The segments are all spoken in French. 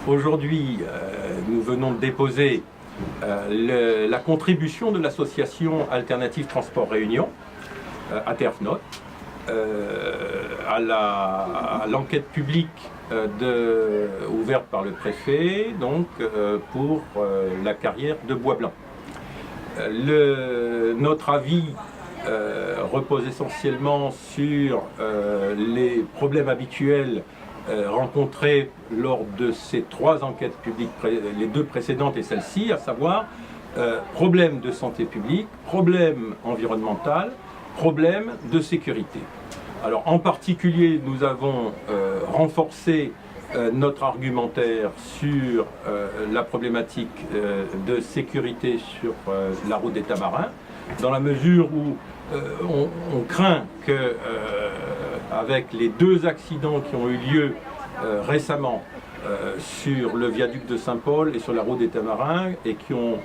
Aujourd'hui, nous venons de déposer la contribution de l'association Alternative Transport Réunion, ATRFNOT, à l'enquête publique ouverte par le préfet donc, pour la carrière de Bois-Blanc. Notre avis repose essentiellement sur les problèmes habituels rencontrés lors de ces trois enquêtes publiques, les deux précédentes et celle-ci, à savoir problème de santé publique, problème environnemental, problème de sécurité. Alors en particulier, nous avons renforcé notre argumentaire sur la problématique de sécurité sur la route des Tamarins, dans la mesure où on craint que, avec les deux accidents qui ont eu lieu récemment sur le viaduc de Saint-Paul et sur la route des Tamarins, et qui ont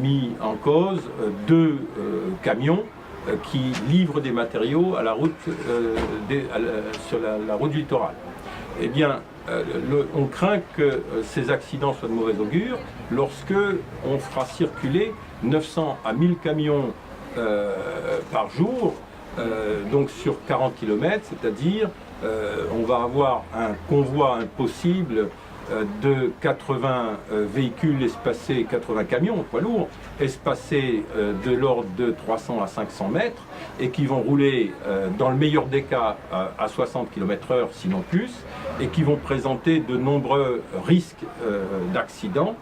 mis en cause deux camions qui livrent des matériaux à la route, sur la route du littoral. Eh bien, on craint que ces accidents soient de mauvais augure lorsque on fera circuler 900 à 1000 camions par jour, donc sur 40 km, c'est-à-dire on va avoir un convoi impossible de 80 véhicules espacés, 80 camions, poids lourds, espacés de l'ordre de 300 à 500 mètres, et qui vont rouler, dans le meilleur des cas, à 60 km/h, sinon plus, et qui vont présenter de nombreux risques d'accidents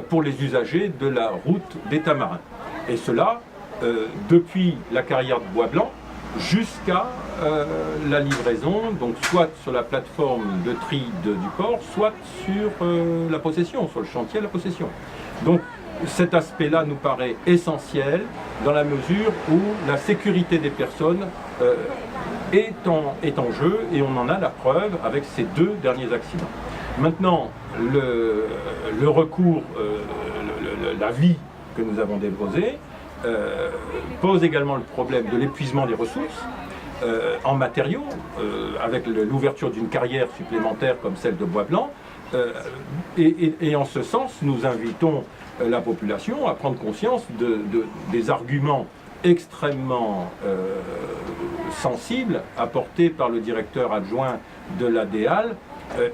pour les usagers de la route des Tamarins. Et cela, depuis la carrière de Bois-Blanc jusqu'à la livraison, donc soit sur la plateforme de tri du port, soit sur la possession, sur le chantier de la possession. Donc cet aspect-là nous paraît essentiel dans la mesure où la sécurité des personnes est en jeu, et on en a la preuve avec ces deux derniers accidents. Maintenant, le recours, l'avis que nous avons déposé, pose également le problème de l'épuisement des ressources en matériaux, avec l'ouverture d'une carrière supplémentaire comme celle de Bois-Blanc, et en ce sens, nous invitons la population à prendre conscience des arguments extrêmement sensibles apportés par le directeur adjoint de la DEAL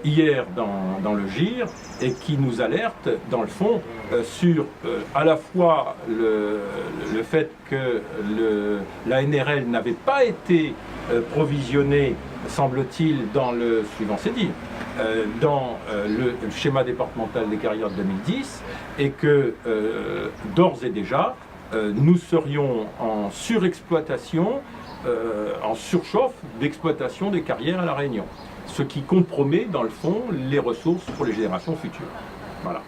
hier dans le GIR, et qui nous alerte dans le fond sur à la fois le fait que la NRL n'avait pas été provisionnée, semble-t-il, dans le suivant c'est dit, dans le schéma départemental des carrières de 2010, et que d'ores et déjà nous serions en surexploitation, en surchauffe d'exploitation des carrières à La Réunion, ce qui compromet dans le fond les ressources pour les générations futures. Voilà.